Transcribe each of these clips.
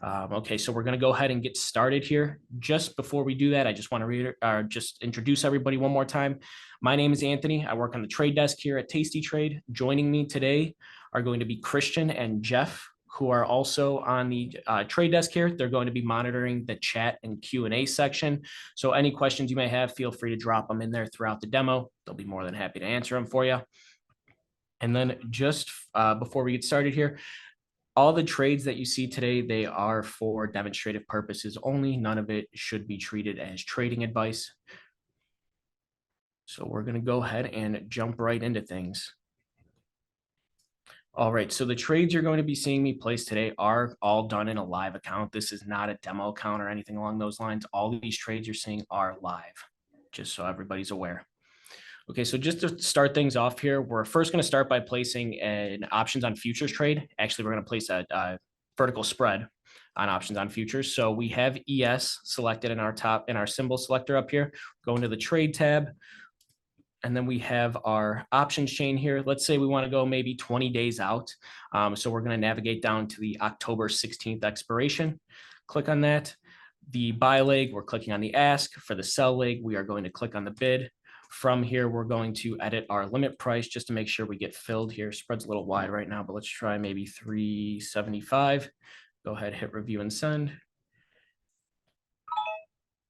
Okay, so we're going to go ahead and get started here. Just before we do that, I just want to just introduce everybody one more time. My name is Anthony. I work on the trade desk here at tastytrade. Joining me today are going to be Christian and Jeff, who are also on the trade desk here. They're going to be monitoring the chat and Q&A section. So any questions you may have, feel free to drop them in there throughout the demo. They'll be more than happy to answer them for you. And then just before we get started here, all the trades that you see today, they are for demonstrative purposes only. None of it should be treated as trading advice. So we're going to go ahead and jump right into things. All right, so the trades you're going to be seeing me place today are all done in a live account. This is not a demo account or anything along those lines. All of these trades you're seeing are live, just so everybody's aware. Okay, so just to start things off here, we're first going to start by placing an options on futures trade. Actually, we're going to place a vertical spread on options on futures. So we have ES selected in our symbol selector up here. Go into the trade tab. And then we have our options chain here. Let's say we want to go maybe 20 days out. So we're going to navigate down to the October 16th expiration. Click on that. The buy leg, we're clicking on the ask. For the sell leg, we are going to click on the bid. From here, we're going to edit our limit price just to make sure we get filled here. Spread's a little wide right now, but let's try maybe 375. Go ahead, hit review and send.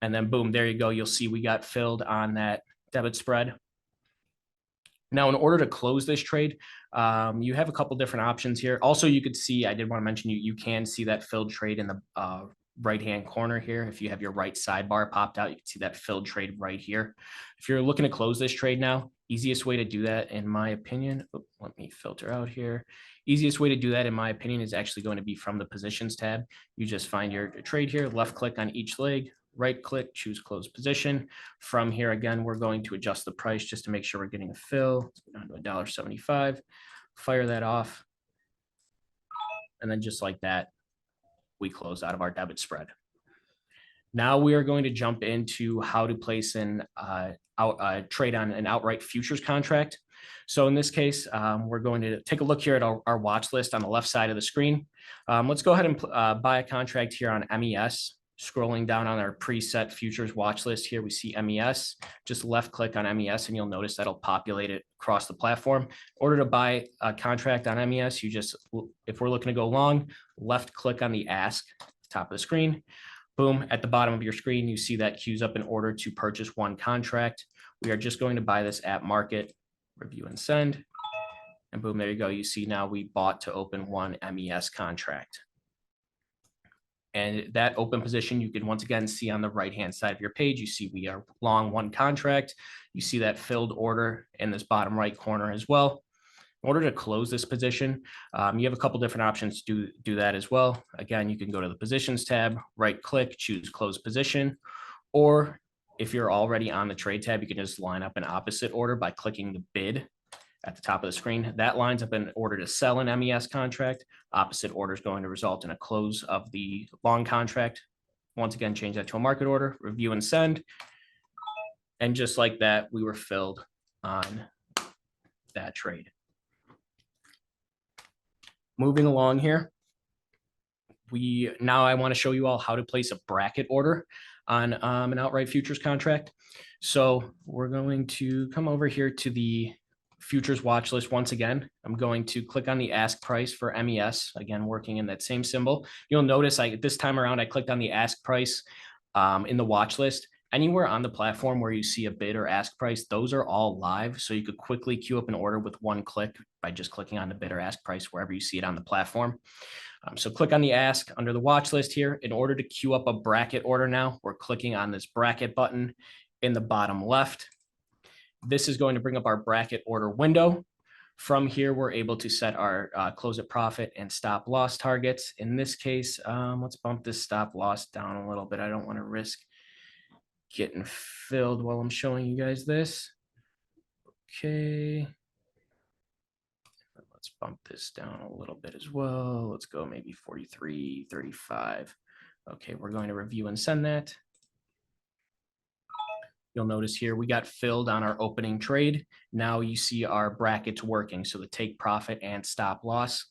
And then boom, there you go. You'll see we got filled on that debit spread. Now, in order to close this trade, you have a couple different options here. Also, you could see, I did want to mention you can see that filled trade in the right-hand corner here. If you have your right sidebar popped out, you can see that filled trade right here. If you're looking to close this trade now, easiest way to do that, in my opinion, let me filter out here. Easiest way to do that, in my opinion, is actually going to be from the positions tab. You just find your trade here, left click on each leg, right click, choose close position. From here, again, we're going to adjust the price just to make sure we're getting a fill. Down to $1.75. Fire that off. And then just like that, we close out of our debit spread. Now we are going to jump into how to place an trade on an outright futures contract. So in this case, we're going to take a look here at our watch list on the left side of the screen. Let's go ahead and buy a contract here on MES. Scrolling down on our preset futures watch list here, we see MES. Just left click on MES and you'll notice that'll populate it across the platform. In order to buy a contract on MES, if we're looking to go long, left click on the ask, top of the screen. Boom, at the bottom of your screen, you see that queues up in order to purchase one contract. We are just going to buy this at market, review and send. And boom, there you go. You see now we bought to open one MES contract. And that open position, you can once again see on the right-hand side of your page. You see we are long one contract. You see that filled order in this bottom right corner as well. In order to close this position, you have a couple different options to do that as well. Again, you can go to the positions tab, right click, choose close position. Or if you're already on the trade tab, you can just line up an opposite order by clicking the bid at the top of the screen. That lines up in order to sell an MES contract. Opposite order is going to result in a close of the long contract. Once again, change that to a market order, review and send. And just like that, we were filled on that trade. Moving along here, now I want to show you all how to place a bracket order on an outright futures contract. So we're going to come over here to the futures watch list. Once again, I'm going to click on the ask price for MES, again, working in that same symbol. You'll notice this time around, I clicked on the ask price in the watch list. Anywhere on the platform where you see a bid or ask price, those are all live. So you could quickly queue up an order with one click by just clicking on the bid or ask price wherever you see it on the platform. So click on the ask under the watch list here. In order to queue up a bracket order now, we're clicking on this bracket button in the bottom left. This is going to bring up our bracket order window. From here, we're able to set our close at profit and stop loss targets. In this case, let's bump this stop loss down a little bit. I don't want to risk getting filled while I'm showing you guys this. Okay. Let's bump this down a little bit as well. Let's go maybe 43, 35. Okay, we're going to review and send that. You'll notice here we got filled on our opening trade. Now you see our brackets working, so the take profit and stop loss.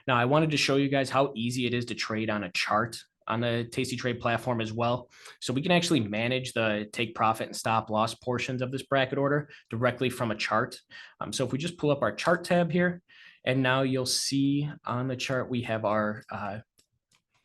Now I wanted to show you guys how easy it is to trade on a chart on the Tasty Trade platform as well. So we can actually manage the take profit and stop loss portions of this bracket order directly from a chart. So if we just pull up our chart tab here, and now you'll see on the chart, we have our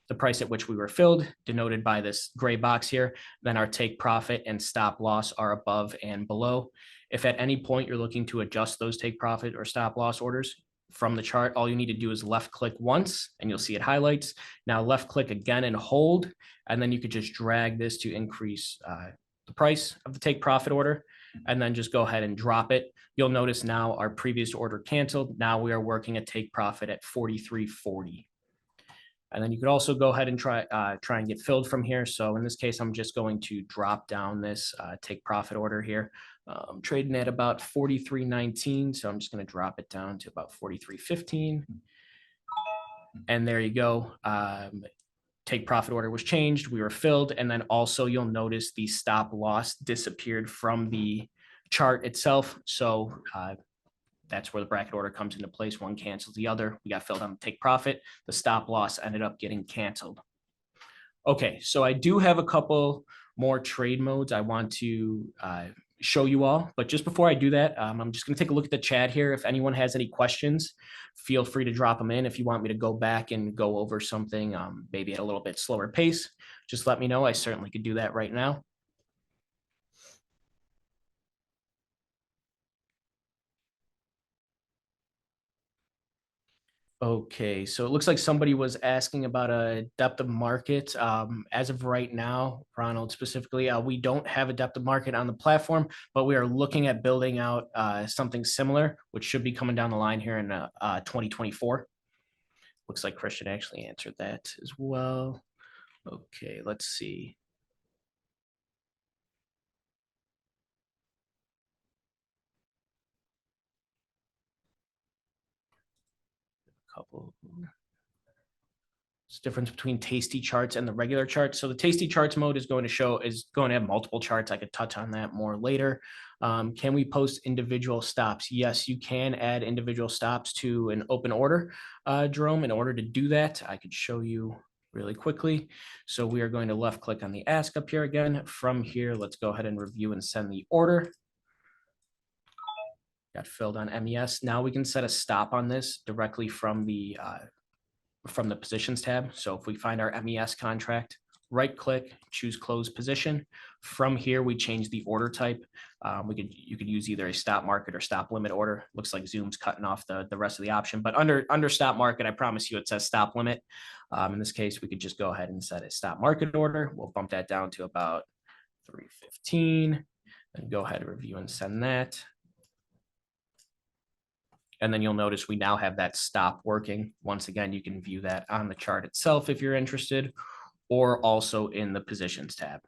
the price at which we were filled, denoted by this gray box here. Then our take profit and stop loss are above and below. If at any point you're looking to adjust those take profit or stop loss orders from the chart, all you need to do is left click once and you'll see it highlights. Now left click again and hold, and then you could just drag this to increase the price of the take profit order, and then just go ahead and drop it. You'll notice now our previous order canceled. Now we are working a take profit at 43.40. And then you could also go ahead and try and get filled from here. So in this case, I'm just going to drop down this take profit order here. I'm trading at about 43.19. So I'm just going to drop it down to about 43.15. And there you go. Take profit order was changed. We were filled. And then also you'll notice the stop loss disappeared from the chart itself. So that's where the bracket order comes into place. One cancels the other. We got filled on the take profit. The stop loss ended up getting canceled. Okay, so I do have a couple more trade modes I want to show you all. But just before I do that, I'm just going to take a look at the chat here. If anyone has any questions, feel free to drop them in. If you want me to go back and go over something maybe at a little bit slower pace, just let me know. I certainly could do that right now. Okay, so it looks like somebody was asking about a depth of market. As of right now, Ronald specifically, we don't have a depth of market on the platform, but we are looking at building out something similar, which should be coming down the line here in 2024. Looks like Christian actually answered that as well. Okay, let's see. Couple. It's difference between tasty charts and the regular charts. So the tasty charts mode is going to have multiple charts. I could touch on that more later. Can we post individual stops? Yes, you can add individual stops to an open order, Jerome. In order to do that, I could show you really quickly. So we are going to left click on the ask up here again. From here, let's go ahead and review and send the order. Got filled on MES. Now we can set a stop on this directly from the positions tab. So if we find our MES contract, right click, choose close position. From here, we change the order type. You could use either a stop market or stop limit order. Looks like Zoom's cutting off the rest of the option, but under stop market, I promise you it says stop limit. In this case, we could just go ahead and set a stop market order. We'll bump that down to about 315 and go ahead and review and send that. And then you'll notice we now have that stop working. Once again, you can view that on the chart itself if you're interested, or also in the positions tab.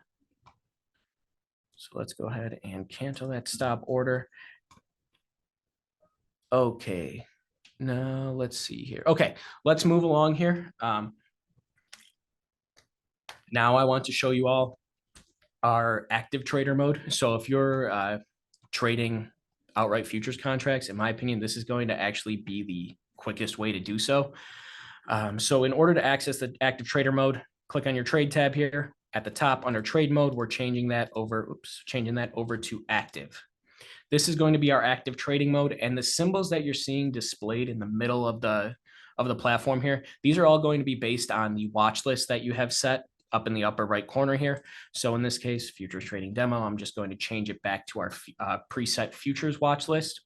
So let's go ahead and cancel that stop order. Okay, now let's see here. Okay, let's move along here. Now I want to show you all our active trader mode. So if you're trading outright futures contracts, in my opinion, this is going to actually be the quickest way to do so. So in order to access the active trader mode, click on your trade tab here. At the top under trade mode, we're changing that over to active. This is going to be our active trading mode, and the symbols that you're seeing displayed in the middle of the platform here, these are all going to be based on the watch list that you have set up in the upper right corner here. So in this case, futures trading demo, I'm just going to change it back to our preset futures watch list.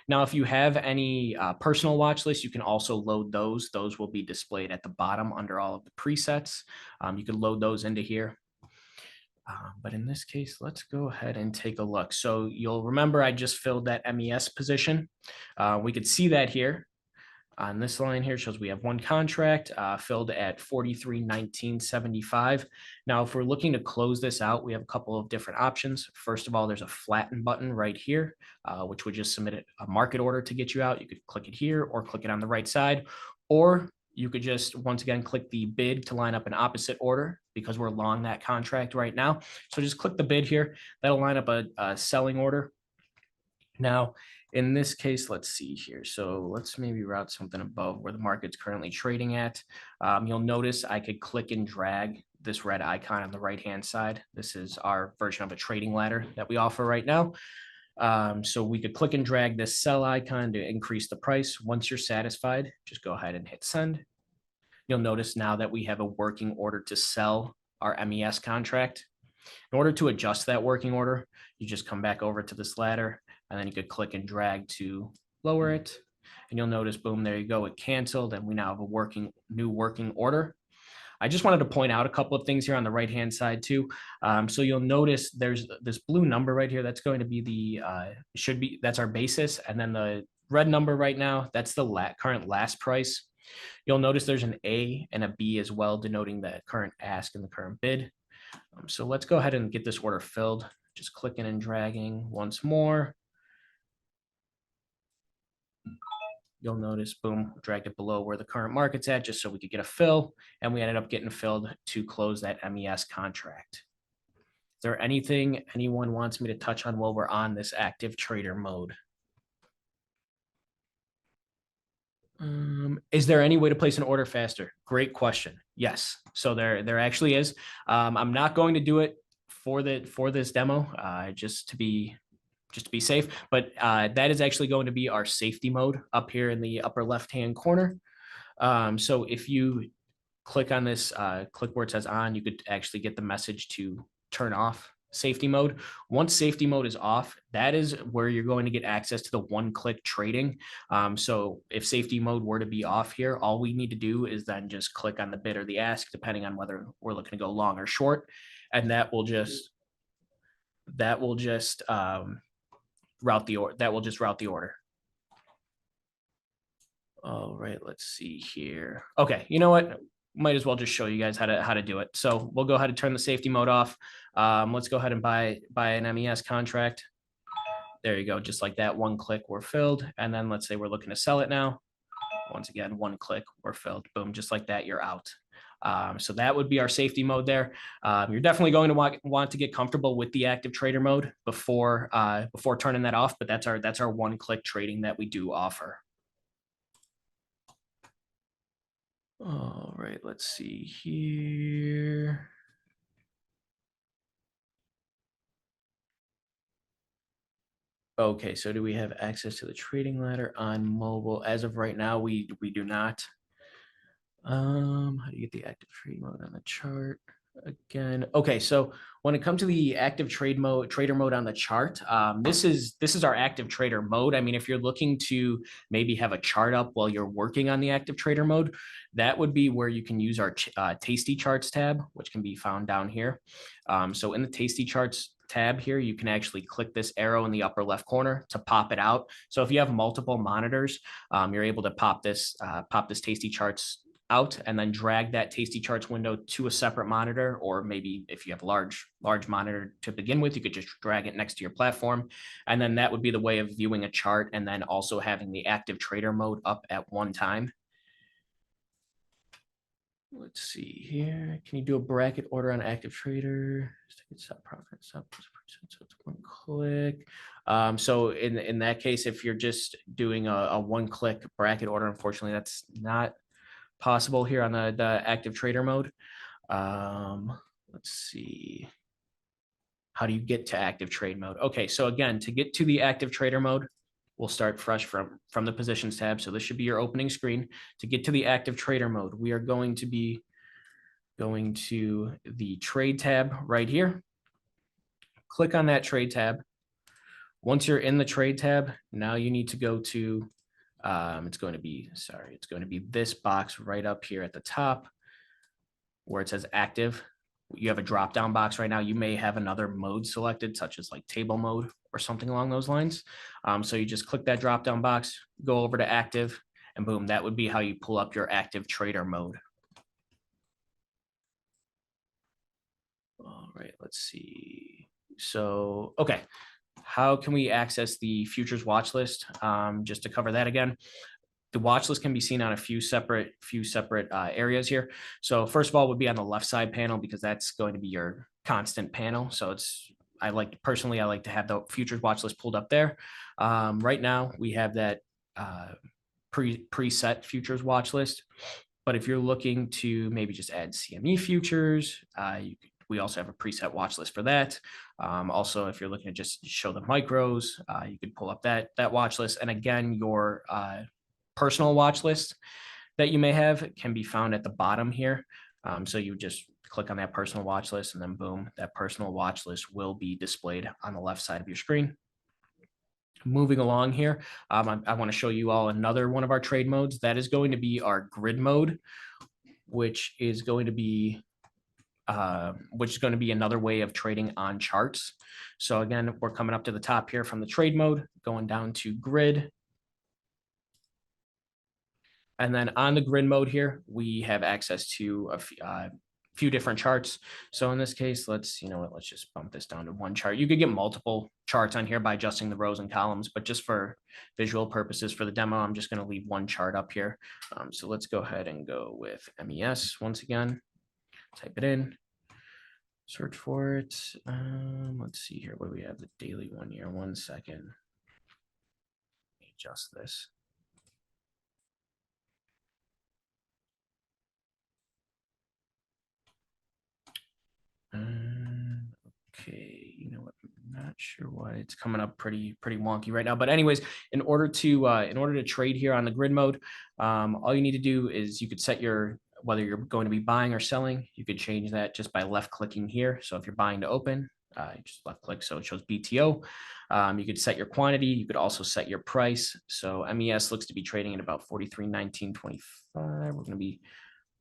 Now, if you have any personal watch lists, you can also load those. Those will be displayed at the bottom under all of the presets. You can load those into here. But in this case, let's go ahead and take a look. So you'll remember I just filled that MES position. We could see that here. On this line here shows we have one contract filled at 43.1975. Now, if we're looking to close this out, we have a couple of different options. First of all, there's a flatten button right here, which would just submit a market order to get you out. You could click it here or click it on the right side, or you could just, once again, click the bid to line up an opposite order because we're long that contract right now. So just click the bid here. That'll line up a selling order. Now, In this case, let's see here. So let's maybe route something above where the market's currently trading at. You'll notice I could click and drag this red icon on the right-hand side. This is our version of a trading ladder that we offer right now. So we could click and drag this sell icon to increase the price. Once you're satisfied, just go ahead and hit send. You'll notice now that we have a working order to sell our MES contract. In order to adjust that working order, you just come back over to this ladder and then you could click and drag to lower it. And you'll notice, boom, there you go, it canceled and we now have a new working order. I just wanted to point out a couple of things here on the right-hand side too. So you'll notice there's this blue number right here. That's going to be that's our basis. And then the red number right now, that's the current last price. You'll notice there's an A and a B as well, denoting the current ask and the current bid. So let's go ahead and get this order filled. Just clicking and dragging once more. You'll notice, boom, dragged it below where the current market's at just so we could get a fill. And we ended up getting filled to close that MES contract. Is there anything anyone wants me to touch on while we're on this active trader mode? Is there any way to place an order faster? Great question. Yes. So there actually is. I'm not going to do it for this demo, just to be safe, but that is actually going to be our safety mode up here in the upper left-hand corner. So if you click on this, click where it says on, you could actually get the message to turn off safety mode. Once safety mode is off, that is where you're going to get access to the one-click trading. So if safety mode were to be off here, all we need to do is then just click on the bid or the ask, depending on whether we're looking to go long or short, and that will just route the order. All right, let's see here. Okay, you know what? Might as well just show you guys how to do it. So we'll go ahead and turn the safety mode off. Let's go ahead and buy an MES contract. There you go, just like that. One click, we're filled. And then let's say we're looking to sell it now. Once again, one click, we're filled. Boom, just like that, you're out. So that would be our safety mode there. You're definitely going to want to get comfortable with the active trader mode before turning that off. But that's our one-click trading that we do offer. All right, let's see here. Okay, so do we have access to the trading ladder on mobile? As of right now, we do not. How do you get the active trade mode on the chart again? Okay, so when it comes to the active trader mode on the chart, this is our active trader mode. I mean, if you're looking to maybe have a chart up while you're working on the active trader mode, that would be where you can use our tastycharts tab, which can be found down here. So in the tastycharts tab here, you can actually click this arrow in the upper left corner to pop it out. So if you have multiple monitors, you're able to pop this tastycharts out and then drag that tastycharts window to a separate monitor, or maybe if you have a large monitor to begin with, you could just drag it next to your platform. And then that would be the way of viewing a chart and then also having the active trader mode up at one time. Let's see here. Can you do a bracket order on active trader? Stop profit, stop. So it's one click. So in that case, if you're just doing a one-click bracket order, unfortunately, that's not possible here on the active trader mode. Let's see. How do you get to active trade mode? Okay, so again, to get to the active trader mode, we'll start fresh from the positions tab. So this should be your opening screen. To get to the active trader mode, we are going to be going to the trade tab right here. Click on that trade tab. Once you're in the trade tab, now you need to go to, it's going to be this box right up here at the top where it says active. You have a drop down box right now. You may have another mode selected, such as like table mode or something along those lines. So you just click that drop down box, go over to active, and boom, that would be how you pull up your active trader mode. All right, let's see. So, okay, how can we access the futures watch list? Just to cover that again. The watch list can be seen on a few separate areas here. So first of all would be on the left side panel, because that's going to be your constant panel. So it's I like to have the futures watch list pulled up there. Right now we have that preset futures watch list. But if you're looking to maybe just add CME futures, we also have a preset watch list for that. Also, if you're looking to just show the micros, you could pull up that watch list. And again, your personal watch list that you may have can be found at the bottom here. So you just click on that personal watch list, and then boom, that personal watch list will be displayed on the left side of your screen. Moving along here, I want to show you all another one of our trade modes. That is going to be our grid mode, which is going to be another way of trading on charts. So again, we're coming up to the top here from the trade mode, going down to grid. And then on the grid mode here, we have access to a few different charts. So in this case, let's just bump this down to one chart. You could get multiple charts on here by adjusting the rows and columns, but just for visual purposes for the demo, I'm just going to leave one chart up here. So let's go ahead and go with MES once again. Type it in, search for it. Let's see here. What do we have? The daily one here. 1 second. Adjust this. Okay, you know what? I'm not sure why it's coming up pretty wonky right now. But anyways, in order to trade here on the grid mode, all you need to do is you could set whether you're going to be buying or selling. You could change that just by left clicking here. So if you're buying to open, you just left click so it shows BTO. You could set your quantity. You could also set your price. So MES looks to be trading at about 43.1925. We're going to be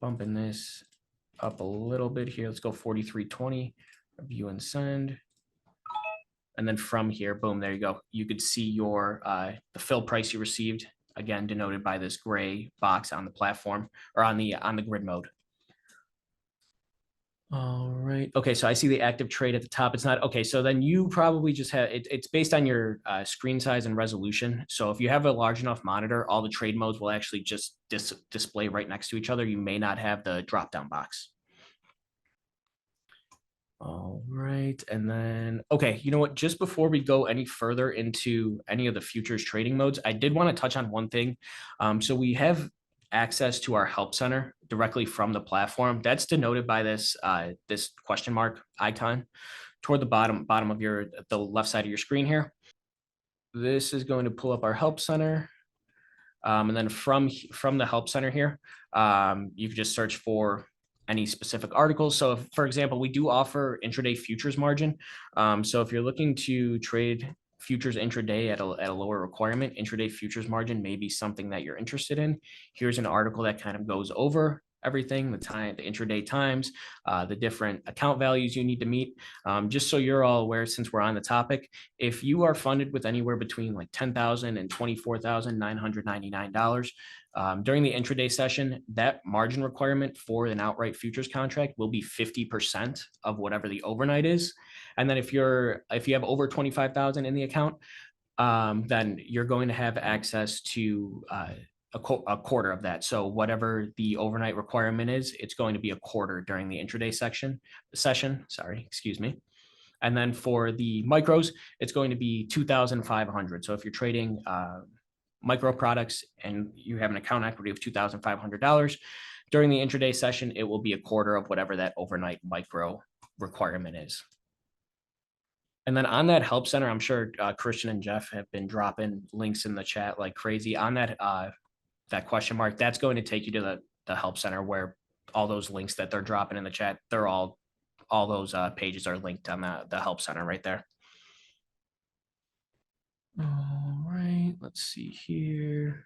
bumping this up a little bit here. Let's go 43.20. View and send. And then from here, boom, there you go. You could see your the fill price you received, again denoted by this gray box on the platform or on the grid mode. All right. Okay, so I see the active trade at the top. It's not okay. So then you probably just have it's based on your screen size and resolution. So if you have a large enough monitor, all the trade modes will actually just display right next to each other. You may not have the drop down box. All right. And then, okay, you know what? Just before we go any further into any of the futures trading modes, I did want to touch on one thing. So we have access to our help center directly from the platform. That's denoted by this this question mark icon toward the bottom of the left side of your screen here. This is going to pull up our help center. And then from the help center here, you can just search for any specific articles. So if, for example, we do offer intraday futures margin. So if you're looking to trade futures intraday at a lower requirement, intraday futures margin may be something that you're interested in. Here's an article that kind of goes over everything, the intraday times, the different account values you need to meet. Just so you're all aware, since we're on the topic, if you are funded with anywhere between like $10,000 and $24,999 during the intraday session, that margin requirement for an outright futures contract will be 50% of whatever the overnight is. And then if you have over 25,000 in the account, then you're going to have access to a quarter of that. So whatever the overnight requirement is, it's going to be a quarter during the intraday session. Sorry, excuse me. And then for the micros, it's going to be 2,500. So if you're trading micro products and you have an account equity of $2,500 during the intraday session, it will be a quarter of whatever that overnight micro requirement is. And then on that help center, I'm sure Christian and Jeff have been dropping links in the chat like crazy on that that question mark. That's going to take you to the help center where all those links that they're dropping in the chat, they're all those pages are linked on the help center right there. All right, let's see here.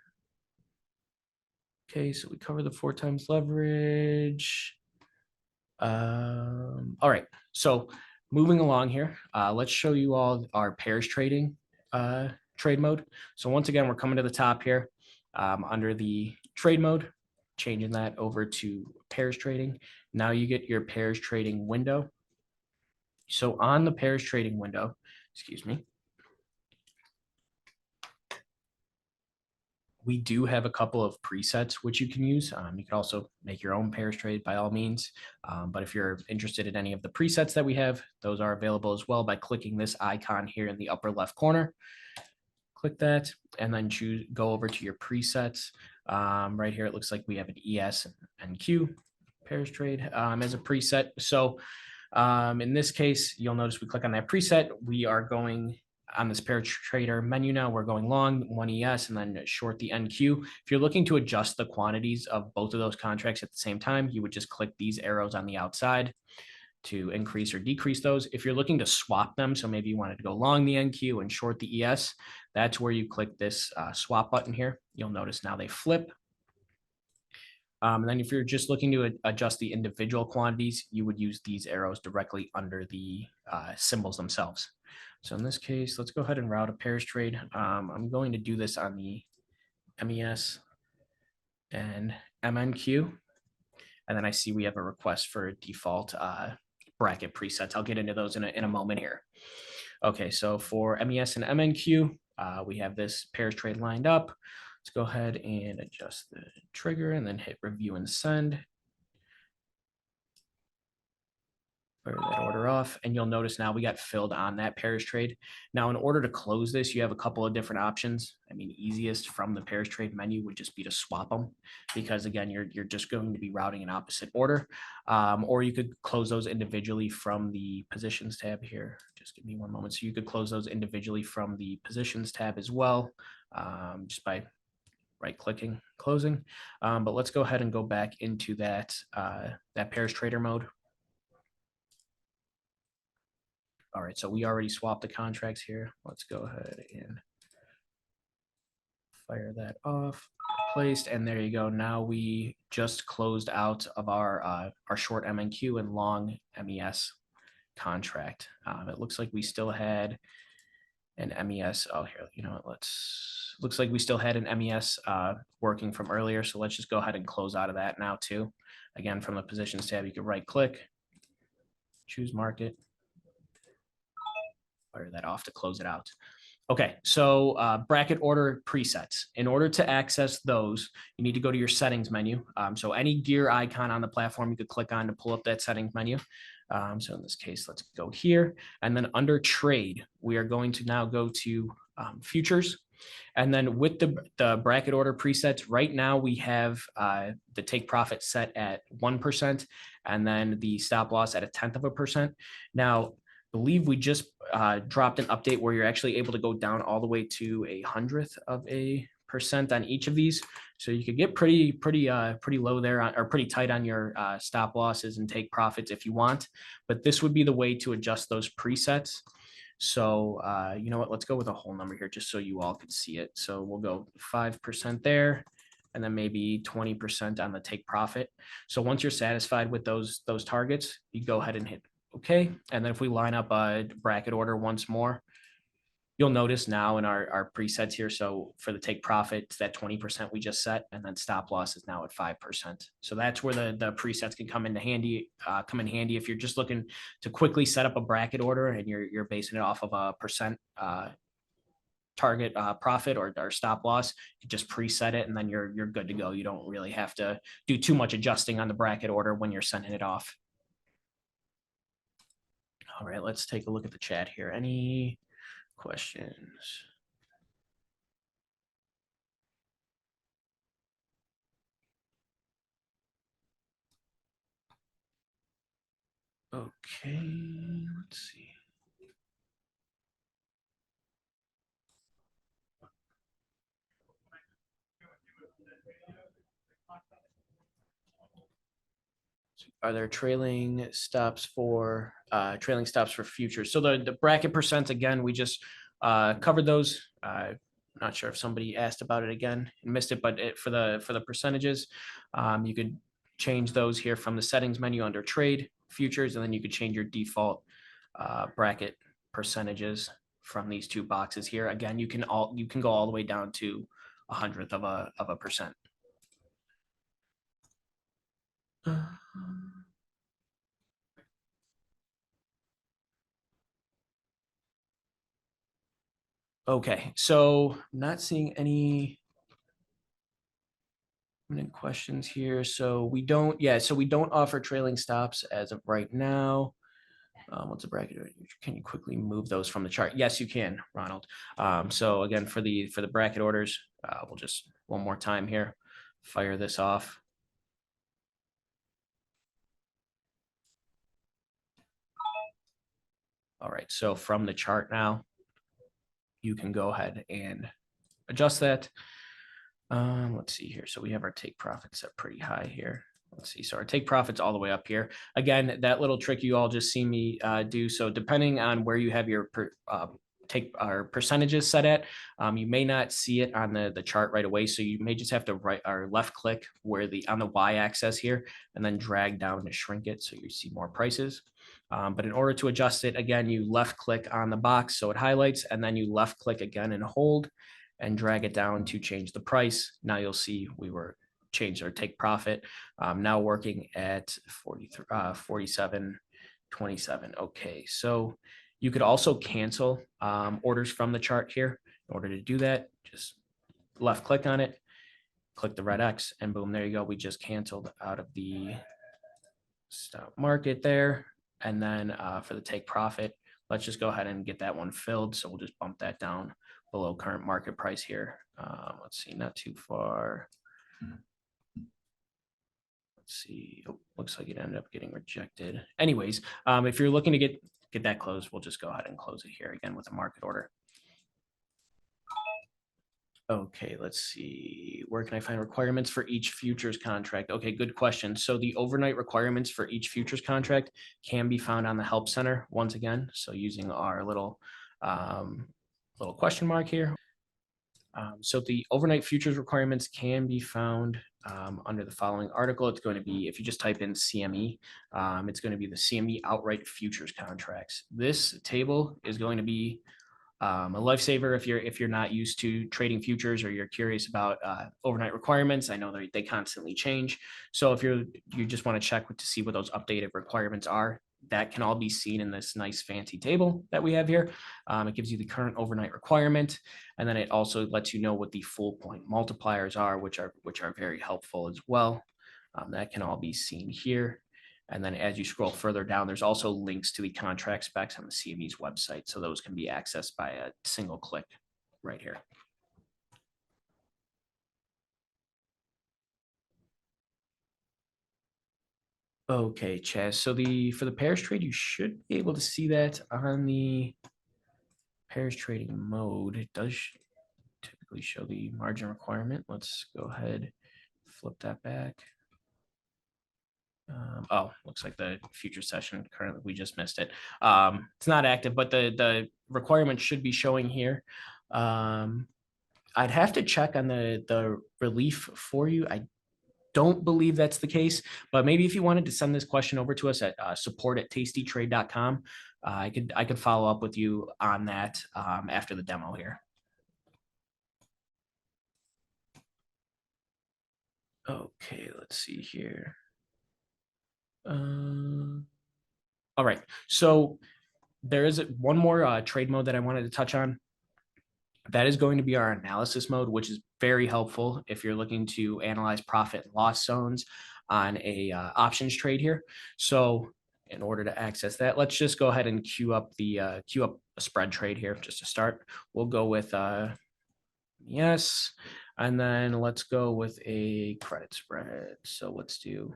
Okay, so we cover the 4 times leverage. All right, so moving along here, let's show you all our pairs trading trade mode. So once again, we're coming to the top here under the trade mode, changing that over to pairs trading. Now you get your pairs trading window. So on the pairs trading window, excuse me. We do have a couple of presets which you can use. You can also make your own pairs trade by all means. But if you're interested in any of the presets that we have, those are available as well by clicking this icon here in the upper left corner. Click that and then go over to your presets. Right here, it looks like we have an ES and Q pairs trade as a preset. So in this case, you'll notice we click on that preset. We are going on this pair trader menu now. We're going long, one ES, and then short the NQ. If you're looking to adjust the quantities of both of those contracts at the same time, you would just click these arrows on the outside to increase or decrease those. If you're looking to swap them, so maybe you wanted to go long the NQ and short the ES, that's where you click this swap button here. You'll notice now they flip. And then if you're just looking to adjust the individual quantities, you would use these arrows directly under the symbols themselves. So in this case, let's go ahead and route a pairs trade. I'm going to do this on the MES and MNQ. And then I see we have a request for a default bracket presets. I'll get into those in a moment here. Okay, so for MES and MNQ, we have this pairs trade lined up. Let's go ahead and adjust the trigger and then hit review and send. Fire that order off, and you'll notice now we got filled on that pairs trade. Now, in order to close this, you have a couple of different options. I mean, easiest from the pairs trade menu would just be to swap them, because again, you're just going to be routing in opposite order. Or you could close those individually from the positions tab here. Just give me one moment. So you could close those individually from the positions tab as well, just by right-clicking, closing. But let's go ahead and go back into that pairs trader mode. All right, so we already swapped the contracts here. Let's go ahead and fire that off, placed, and there you go. Now we just closed out of our short MNQ and long MES contract. It looks like we still had an MES. Oh, here, you know what? Looks like we still had an MES working from earlier. So let's just go ahead and close out of that now too. Again, from the positions tab, you can right click, choose market, fire that off to close it out. Okay, so bracket order presets. In order to access those, you need to go to your settings menu. So any gear icon on the platform you could click on to pull up that settings menu. So in this case, let's go here. And then under trade, we are going to now go to futures. And then with the bracket order presets, right now we have the take profit set at 1% and then the stop loss at 0.1%. Now, believe we just dropped an update where you're actually able to go down all the way to 0.1% on each of these. So you could get pretty low there or pretty tight on your stop losses and take profits if you want. But this would be the way to adjust those presets. So you know what, let's go with a whole number here just so you all can see it. So we'll go 5% there and then maybe 20% on the take profit. So once you're satisfied with those targets, you go ahead and hit okay. And then if we line up a bracket order once more, you'll notice now in our presets here. So for the take profit, it's that 20% we just set, and then stop loss is now at 5%. So that's where the presets can come in handy if you're just looking to quickly set up a bracket order and you're basing it off of a percent target profit or stop loss. You just preset it and then you're good to go. You don't really have to do too much adjusting on the bracket order when you're sending it off. All right, let's take a look at the chat here. Any questions? Okay, let's see. Are there trailing stops for futures? So the bracket percents, again, we just covered those. Not sure if somebody asked about it again and missed it, but for the percentages, you could change those here from the settings menu under trade futures, and then you could change your default bracket percentages from these two boxes here. Again, you can go all the way down to 1/100th of a percent. Okay, so not seeing any Any questions here? So we don't, so we don't offer trailing stops as of right now. What's a bracket? Can you quickly move those from the chart? Yes, you can, Ronald. So again, for the bracket orders, we'll just one more time here, fire this off. All right, so from the chart now, you can go ahead and adjust that. Let's see here. So we have our take profits set pretty high here. Let's see. So our take profits all the way up here. Again, that little trick you all just see me do. So depending on where you have your take our percentages set at, you may not see it on the chart right away. So you may just have to right or left click where on the Y axis here, and then drag down to shrink it so you see more prices. But in order to adjust it, again, you left click on the box so it highlights, and then you left click again and hold and drag it down to change the price. Now you'll see we were changed our take profit. Now working at 47.27. Okay, so you could also cancel orders from the chart here. In order to do that, just left click on it, click the red X, and boom, there you go. We just canceled out of the stop market there. And then for the take profit, let's just go ahead and get that one filled. So we'll just bump that down below current market price here. Let's see, not too far. Let's see. Oh, looks like it ended up getting rejected. Anyways, if you're looking to get that closed, we'll just go ahead and close it here again with a market order. Okay, let's see. Where can I find requirements for each futures contract? Okay, good question. So the overnight requirements for each futures contract can be found on the Help Center once again. So using our little question mark here. So the overnight futures requirements can be found under the following article. It's going to be, if you just type in CME, it's going to be the CME outright futures contracts. This table is going to be a lifesaver if you're not used to trading futures or you're curious about overnight requirements. I know they constantly change. So if you just want to check to see what those updated requirements are, that can all be seen in this nice fancy table that we have here. It gives you the current overnight requirement, and then it also lets you know what the full point multipliers are, which are very helpful as well. That can all be seen here. And then as you scroll further down, there's also links to the contract specs on the CME's website. So those can be accessed by a single click right here. Okay, Chaz. So for the pairs trade, you should be able to see that on the pairs trading mode. It does typically show the margin requirement. Let's go ahead, flip that back. Looks like the future session currently, we just missed it. It's not active, but the requirement should be showing here. I'd have to check on the relief for you. I don't believe that's the case, but maybe if you wanted to send this question over to us at support@tastytrade.com, I could follow up with you on that after the demo here. Okay, let's see here. All right, so there is one more trade mode that I wanted to touch on. That is going to be our analysis mode, which is very helpful if you're looking to analyze profit and loss zones on a options trade here. So in order to access that, let's just go ahead and queue up a spread trade here just to start. We'll go with yes, and then let's go with a credit spread. So let's do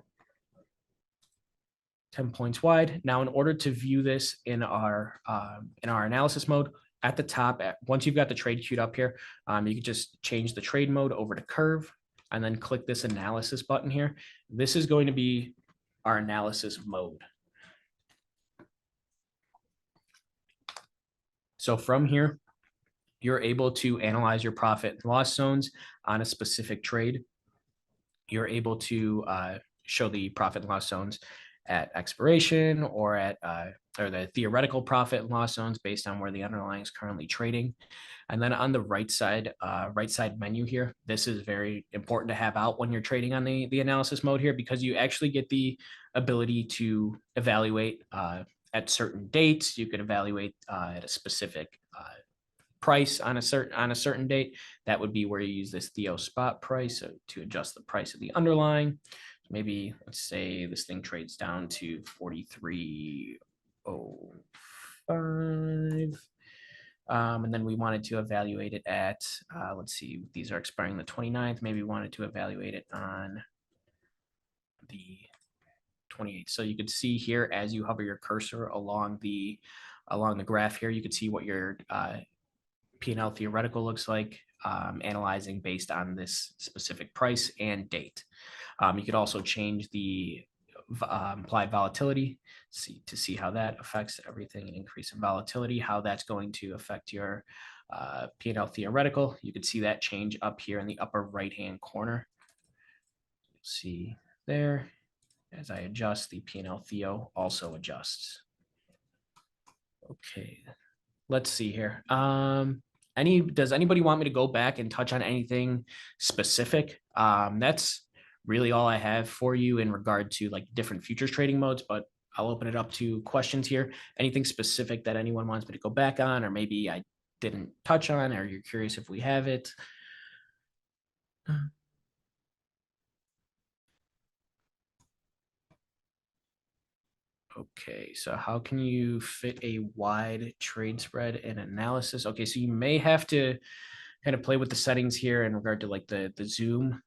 10 points wide. Now, in order to view this in our analysis mode, at the top, once you've got the trade queued up here, you can just change the trade mode over to curve and then click this analysis button here. This is going to be our analysis mode. So from here, you're able to analyze your profit and loss zones on a specific trade. You're able to show the profit and loss zones at expiration or at or the theoretical profit and loss zones based on where the underlying is currently trading. And then on the right side menu here, this is very important to have out when you're trading on the analysis mode here, because you actually get the ability to evaluate at certain dates. You could evaluate at a specific price on a certain date, that would be where you use this Theo spot price to adjust the price of the underlying. Maybe let's say this thing trades down to 43.05. And then we wanted to evaluate it at, let's see, these are expiring the 29th. Maybe we wanted to evaluate it on the 28th. So you could see here as you hover your cursor along the graph here, you could see what your P&L theoretical looks like, analyzing based on this specific price and date. You could also change the implied volatility to see how that affects everything, an increase in volatility, how that's going to affect your P&L theoretical. You could see that change up here in the upper right-hand corner. You'll see there, as I adjust, the P&L Theo also adjusts. Okay, let's see here. Does anybody want me to go back and touch on anything specific? That's really all I have for you in regard to like different futures trading modes, but I'll open it up to questions here. Anything specific that anyone wants me to go back on, or maybe I didn't touch on, or you're curious if we have it? Okay, so how can you fit a wide trade spread and analysis? Okay, so you may have to kind of play with the settings here in regard to like the zoom.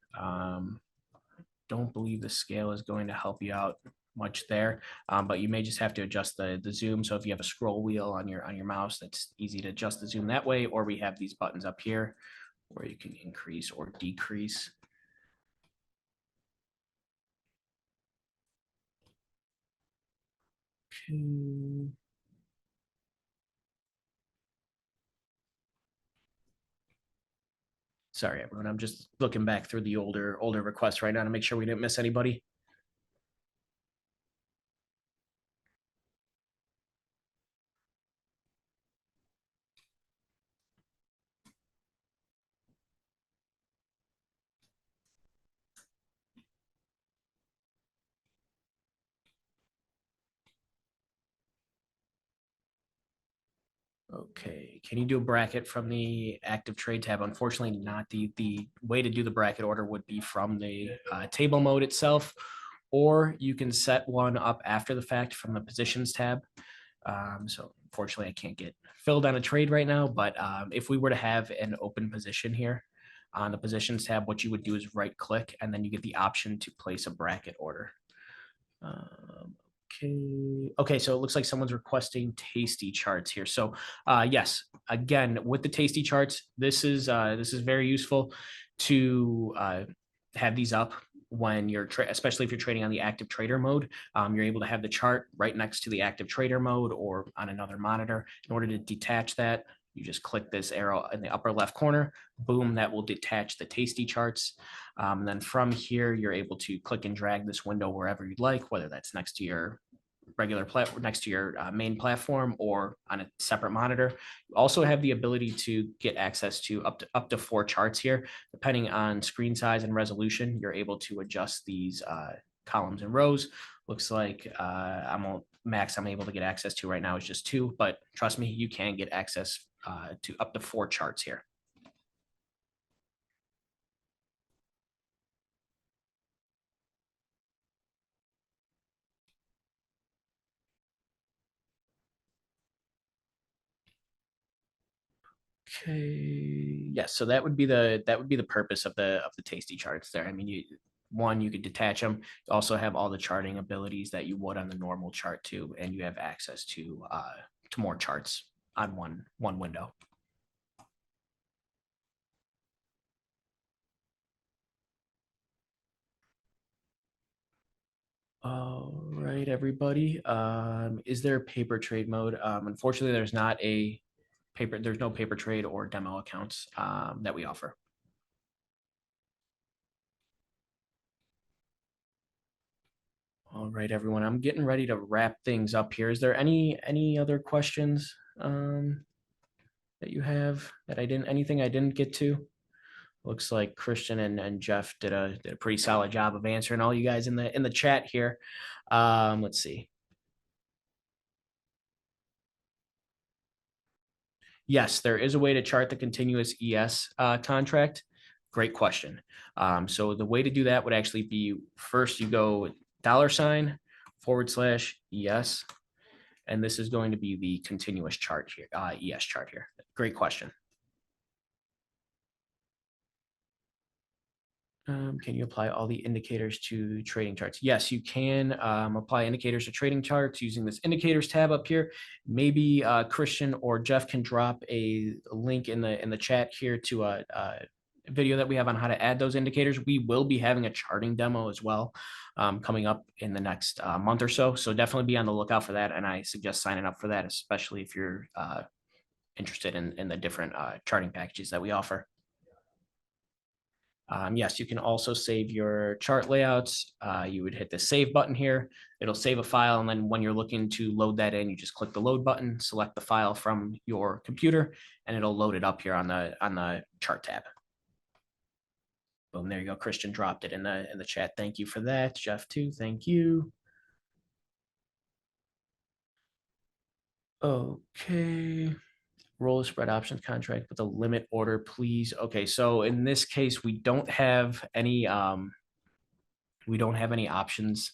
Don't believe the scale is going to help you out much there, but you may just have to adjust the zoom. So if you have a scroll wheel on your mouse, that's easy to adjust the zoom that way, or we have these buttons up here where you can increase or decrease. Okay. Sorry, everyone. I'm just looking back through the older requests right now to make sure we didn't miss anybody. Okay, can you do a bracket from the active trade tab? Unfortunately, not. The way to do the bracket order would be from the table mode itself, or you can set one up after the fact from the positions tab. So unfortunately, I can't get filled on a trade right now, but if we were to have an open position here on the positions tab, what you would do is right click, and then you get the option to place a bracket order. Okay, so it looks like someone's requesting tasty charts here. So yes, again, with the tasty charts, this is very useful to have these up when you're especially if you're trading on the active trader mode. You're able to have the chart right next to the active trader mode or on another monitor. In order to detach that, you just click this arrow in the upper left corner, boom, that will detach the tasty charts. And then from here, you're able to click and drag this window wherever you'd like, whether that's next to your regular platform, next to your main platform, or on a separate monitor. You also have the ability to get access to up to 4 charts here. Depending on screen size and resolution, you're able to adjust these columns and rows. Looks like max I'm able to get access to right now is just 2, but trust me, you can get access to up to 4 charts here. Okay, yes, so that would be the purpose of the tasty charts there. I mean, you could detach them. You also have all the charting abilities that you would on the normal chart too, and you have access to more charts on one window. All right, everybody. Is there a paper trade mode? Unfortunately, there's no paper trade or demo accounts that we offer. All right, everyone. I'm getting ready to wrap things up here. Is there any other questions that you have that anything I didn't get to? Looks like Christian and Jeff did a pretty solid job of answering all you guys in the chat here. Let's see. Yes, there is a way to chart the continuous ES contract. Great question. So the way to do that would actually be first you go $/ES, and this is going to be the continuous chart here, ES chart here. Great question. Can you apply all the indicators to trading charts? Yes, you can apply indicators to trading charts using this indicators tab up here. Maybe Christian or Jeff can drop a link in the chat here to a video that we have on how to add those indicators. We will be having a charting demo as well coming up in the next month or so. So definitely be on the lookout for that. And I suggest signing up for that, especially if you're interested in the different charting packages that we offer. Yes, you can also save your chart layouts. You would hit the save button here. It'll save a file. And then when you're looking to load that in, you just click the load button, select the file from your computer, and it'll load it up here on the chart tab. Boom, there you go. Christian dropped it in the chat. Thank you for that. Jeff too, thank you. Okay. Roll a spread options contract with a limit order, please. Okay, so in this case, we don't have any options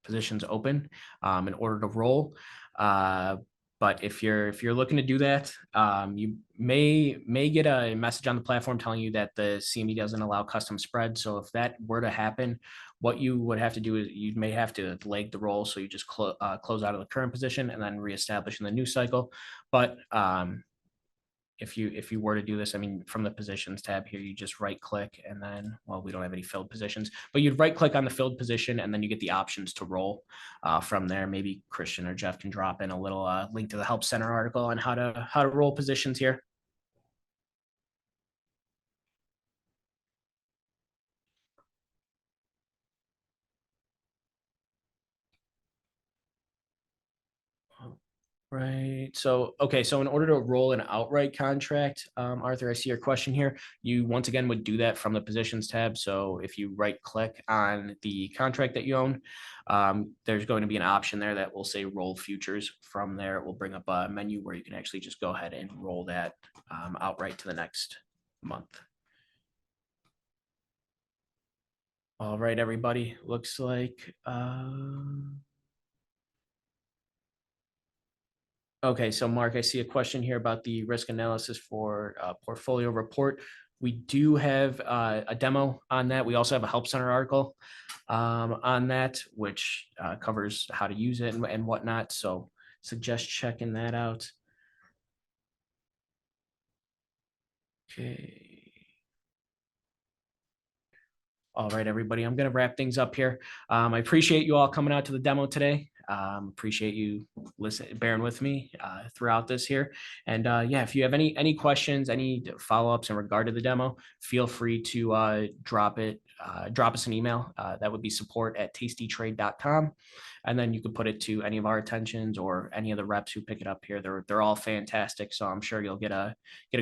positions open in order to roll. But if you're looking to do that, you may get a message on the platform telling you that the CME doesn't allow custom spread. So if that were to happen, what you would have to do is you may have to leg the roll. So you just close out of the current position and then reestablish in the new cycle. But if you were to do this, I mean, from the positions tab here, you just right click and then, well, we don't have any filled positions, but you'd right click on the filled position and then you get the options to roll from there. Maybe Christian or Jeff can drop in a little link to the Help Center article on how to roll positions here. Right. So, okay. So in order to roll an outright contract, Arthur, I see your question here. You once again would do that from the positions tab. So if you right click on the contract that you own, there's going to be an option there that will say roll futures. From there, it will bring up a menu where you can actually just go ahead and roll that outright to the next month. All right, everybody. Looks like okay, so Mark, I see a question here about the risk analysis for portfolio report. We do have a demo on that. We also have a Help Center article on that, which covers how to use it and whatnot. So suggest checking that out. Okay. All right, everybody, I'm going to wrap things up here. I appreciate you all coming out to the demo today. Appreciate you bearing with me throughout this here. And yeah, if you have any questions, any follow-ups in regard to the demo, feel free to drop us an email. That would be support@tastytrade.com. And then you could put it to any of our attentions or any of the reps who pick it up here. They're all fantastic. So I'm sure you'll get a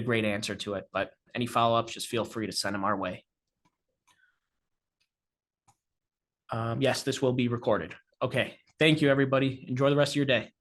great answer to it. But any follow-ups, just feel free to send them our way. Yes, this will be recorded. Okay. Thank you, everybody. Enjoy the rest of your day.